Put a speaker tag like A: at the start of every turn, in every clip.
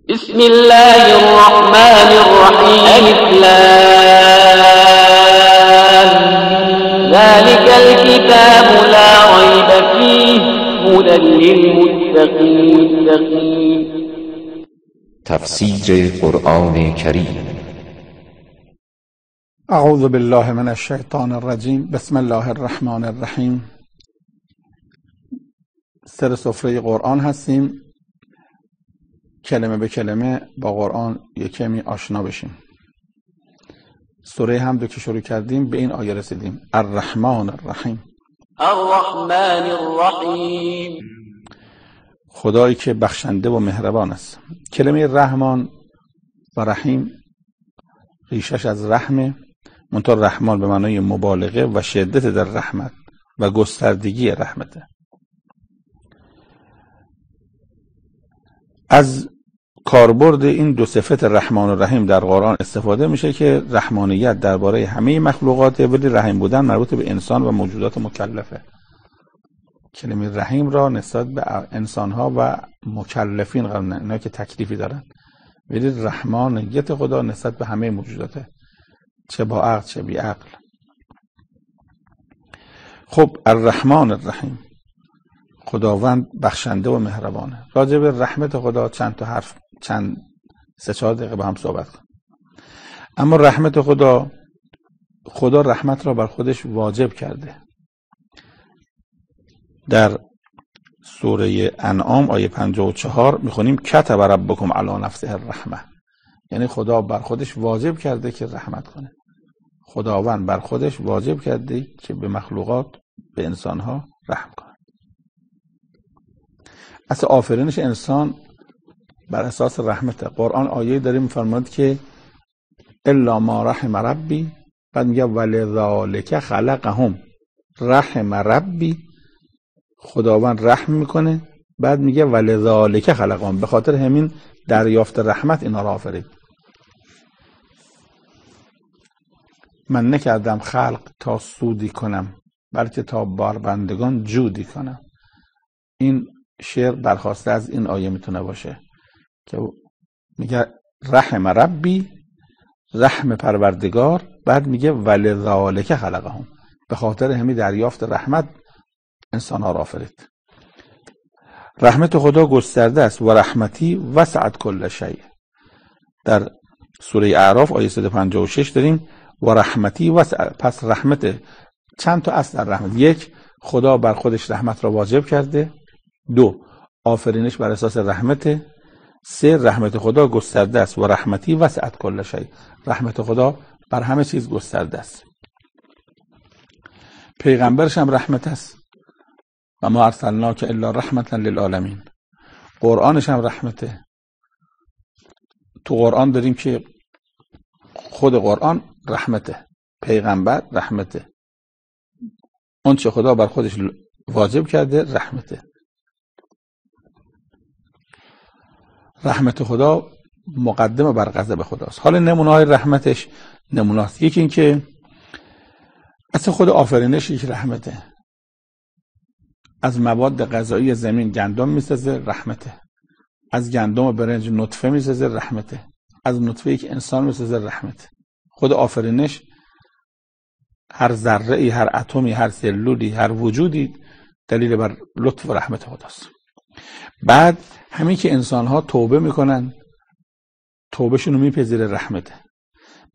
A: بسم الله الرحمن الرحیم الف لام ذلك الكتاب لا ريب فيه هدى للمتقين.
B: تفسیر قرآن کریم.
C: اعوذ بالله من الشیطان الرجیم. بسم الله الرحمن الرحیم. سر سفره قرآن هستیم، کلمه به کلمه با قرآن یک کمی آشنا بشیم. سوره حمد که شروع کردیم به این آیه رسیدیم، الرحمن الرحیم.
A: الرحمن الرحیم،
C: خدایی که بخشنده و مهربان است. کلمه رحمان و رحیم ریشش از رحمه، منتها رحمان به معنای مبالغه و شدت در رحمت و گستردگی رحمته. از کاربرد این دو صفت رحمان و رحیم در قرآن استفاده میشه که رحمانیت درباره همه مخلوقات، ولی رحیم بودن مربوط به انسان و موجودات مکلفه. کلمه رحیم را نسبت به انسانها و مکلفین قرار میدن، اینا که تکلیفی دارن، ولی رحمانیت خدا نسبت به همه موجوداته، چه با عقل چه بی عقل. خب الرحمن الرحیم، خداوند بخشنده و مهربانه. راجع به رحمت خدا چند تا حرف، چند 3-4 دقیقه با هم صحبت کنیم. اما رحمت خدا رحمت را بر خودش واجب کرده. در سوره انعام آیه 54 میخونیم کتب ربکم علی نفسه الرحمه، یعنی خدا بر خودش واجب کرده که رحمت کنه. خداوند بر خودش واجب کرده که به مخلوقات، به انسانها رحم کنه. اصل آفرینش انسان بر اساس رحمت. قرآن آیه داره میفرماید که الا ما رحم ربی، بعد میگه ولذالک خلقهم. رحم ربی، خداوند رحم میکنه، بعد میگه ولذالک خلقهم، به خاطر همین دریافت رحمت اینا را آفرید. من نکردم خلق تا سودی کنم، بلکه تا باربندگان جودی کنم. این شعر برخواسته از این آیه میتونه باشه که میگه رحم ربی، رحم پروردگار، بعد میگه ولذالک خلقهم، به خاطر همین دریافت رحمت انسان ها را آفرید. رحمت خدا گسترده است و رحمتی وسعت کل شیء. در سوره اعراف آیه 156 داریم و رحمتی وسعت. پس رحمت چند تا اصل در رحمت: 1 خدا بر خودش رحمت را واجب کرده، 2 آفرینش بر اساس رحمت، 3 رحمت خدا گسترده است و رحمتی وسعت کل شیء. رحمت خدا بر همه چیز گسترده است. پیغمبرش هم رحمت است، و ما ارسلناک الا رحمتا للعالمین. قرآنش هم رحمته. تو قرآن داریم که خود قرآن رحمته، پیغمبر رحمته، اون چه خدا بر خودش واجب کرده رحمته. رحمت خدا مقدمه بر غضب خداست. حالا نمونه های رحمتش نمونه است. یکی این که اصلا خود آفرینش یک رحمته. از مواد غذایی زمین گندم میسازه، رحمته. از گندم و برنج نطفه میسازه، رحمته. از نطفه یک انسان میسازه، رحمته. خود آفرینش، هر ذره ای، هر اتمی، هر سلولی، هر وجودی دلیل بر لطف و رحمت خداست. بعد همین که انسان ها توبه میکنن، توبهشون رو میپذیره، رحمته.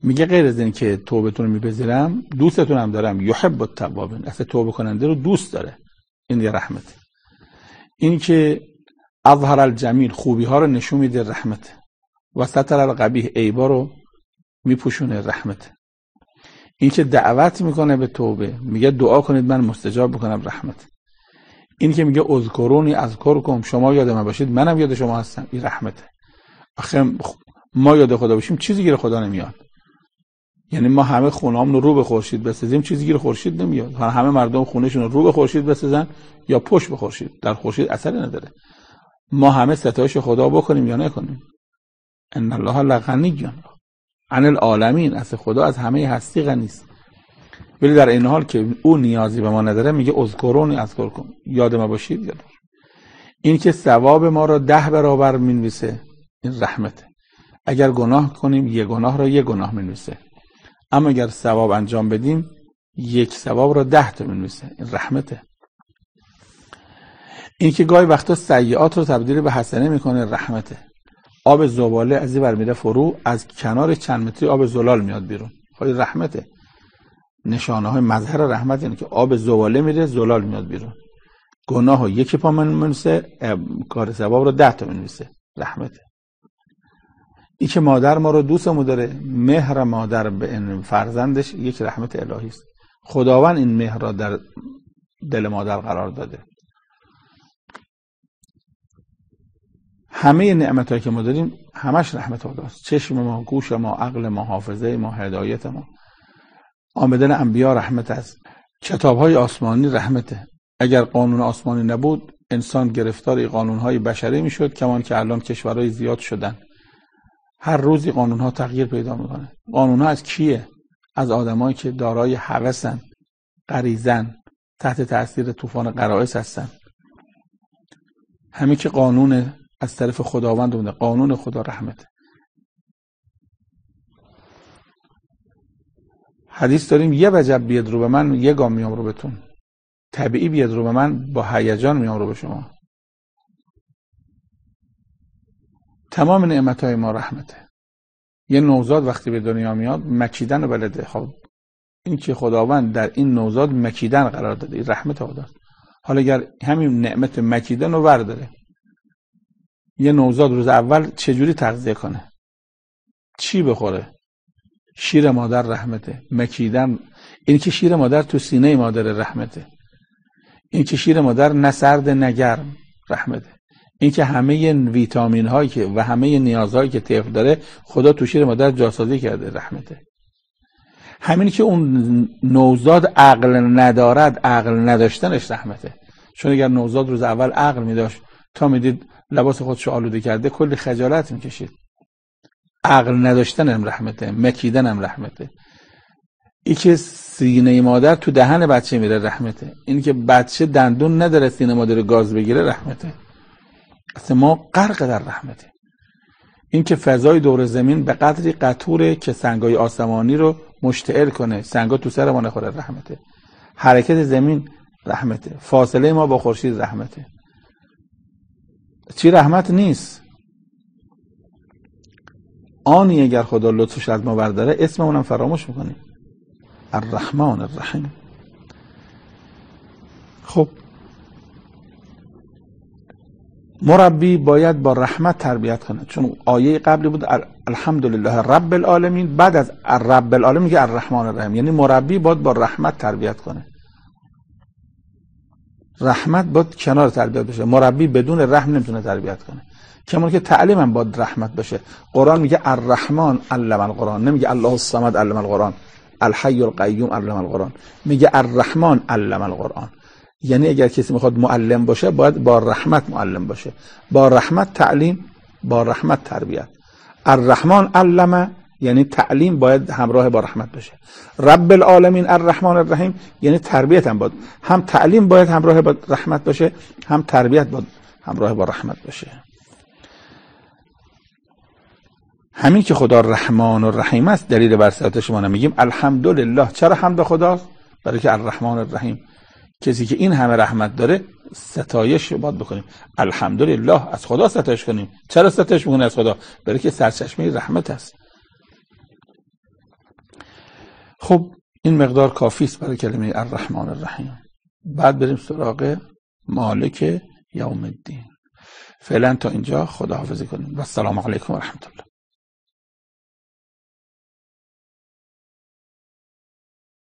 C: میگه غیر از این که توبتون رو میپذیرم، دوستتون هم دارم، یحب التوابین. اصلا توبه کننده رو دوست داره، این یه رحمته. این که اظهر الجمیل، خوبی ها رو نشون میده، رحمته. و ستر القبیح، عیبا رو میپوشونه، رحمته. این که دعوت میکنه به توبه، میگه دعا کنید من مستجاب بکنم، رحمته. این که میگه اذکرونی اذکرکم، شما یاد من باشید منم یاد شما هستم، این رحمته. آخه ما یاد خدا باشیم چیزی گیر خدا نمیاد. یعنی ما همه خونه‌مون رو به خورشید بسازیم، چیزی گیر خورشید نمیاد. همه مردم خونه‌شون رو به خورشید بسازن یا پشت به خورشید، در خورشید اثری نداره. ما همه ستایش خدا بکنیم یا نکنیم، ان الله لغنی عن العالمین، از خدا از همه هستی غنی است. ولی در این حال که او نیازی به ما نداره، میگه اذکرونی اذکرکم، یاد ما باشید. این که ثواب ما را 10 برابر مینویسه، این رحمته. اگر گناه کنیم یک گناه را یک گناه می‌نویسه، اما اگر ثواب انجام بدیم یک ثواب را 10 تا می‌نویسه. این رحمته. این که گاهی وقتا سیئات رو تبدیل به حسنه میکنه، رحمته. آب زباله از این برمیده فرو، از کنار چند متری آب زلال میاد بیرون، خیلی رحمته. نشانه های مظهر رحمت اینه که آب زباله میره، زلال میاد بیرون. گناه رو یکی پا منویسه، کار ثواب رو 10 تا منویسه، رحمته. این که مادر ما رو دوستمون داره، مهر مادر به این فرزندش یک رحمت الهی است. خداوند این مهر را در دل مادر قرار داده. همه نعمتایی که ما داریم همش رحمت خداست. چشم ما، گوش ما، عقل ما، حافظه ما، هدایت ما. آمدن انبیا رحمت است. کتاب‌های آسمانی رحمته. اگر قانون آسمانی نبود انسان گرفتار قانون‌های بشری میشد، کمان که الان کشورهای زیاد شدن. هر روزی قانون‌ها تغییر پیدا میکنه. قانون‌ها از کیه؟ از آدمایی که دارای هوسن، غریزن، تحت تاثیر طوفان غرایز هستن. همین که قانون از طرف خداوند بوده، قانون خدا رحمته. حدیث داریم یه وجب بیاد رو به من، یه گام میام رو بهتون. طبیعی بیاد رو به من، با هیجان میام رو به شما. تمام نعمتهای ما رحمته. یه نوزاد وقتی به دنیا میاد مکیدن رو بلده. خب این که خداوند در این نوزاد مکیدن قرار داده، این رحمت خداست. حالا اگر همین نعمت مکیدن رو برداره، یه نوزاد روز اول چجوری تغذیه کنه؟ چی بخوره؟ شیر مادر رحمته. مکیدن، این که شیر مادر تو سینه مادر رحمته. این که شیر مادر نه سرد نه گرم رحمته. این که همه ویتامین هایی که و همه نیازهایی که طفل داره خدا تو شیر مادر جاسازی کرده، رحمته. همین که اون نوزاد عقل ندارد، عقل نداشتنش رحمته. چون اگر نوزاد روز اول عقل میداشت، تا میدید لباس خودش آلوده کرده، کلی خجالت میکشید. عقل نداشتن هم رحمته، مکیدن هم رحمته. این که سینه مادر تو دهن بچه میره، رحمته. این که بچه دندون نداره سینه مادر گاز بگیره، رحمته. اصلا ما غرق در رحمته. این که فضای دور زمین به قدری قطوره که سنگای آسمانی رو مشتعل کنه، سنگا تو سر ما نخوره، رحمته. حرکت زمین رحمته. فاصله ما با خورشید رحمته. چی رحمت نیست؟ آنی اگر خدا لطفش از ما برداره اسم اونم فراموش میکنیم. الرحمن الرحیم. خب مربی باید با رحمت تربیت کنه، چون آیه قبلی بود الحمدلله رب العالمین، بعد از رب العالمین میگه الرحمن الرحیم. یعنی مربی باید با رحمت تربیت کنه. رحمت باید کنار تربیت بشه. مربی بدون رحم نمیتونه تربیت کنه. کما که تعلیم هم باید رحمت باشه. قرآن میگه الرحمن علم القرآن، نمیگه الله الصمد علم القرآن، الحی القیوم علم القرآن، میگه الرحمن علم القرآن. یعنی اگر کسی میخواد معلم باشه باید با رحمت معلم باشه، با رحمت تعلیم، با رحمت تربیت. الرحمن علم یعنی تعلیم باید همراه با رحمت باشه. رب العالمین الرحمن الرحیم یعنی تربیت هم باید، هم تعلیم باید همراه با رحمت باشه، هم تربیت باید همراه با رحمت باشه. همین که خدا رحمان و رحیم است دلیل بر صفات ما نمیگیم الحمدلله. چرا حمد خداست؟ برای که الرحمن الرحیم. کسی که این همه رحمت داره ستایش باید بکنیم. الحمدلله، از خدا ستایش کنیم. چرا ستایش میکنه از خدا؟ برای که سرچشمه رحمت است. خب این مقدار کافی است برای کلمه الرحمن الرحیم. بعد بریم سراغ مالک یوم الدین. فعلا تا اینجا خداحافظی کنیم و السلام علیکم و رحمت الله.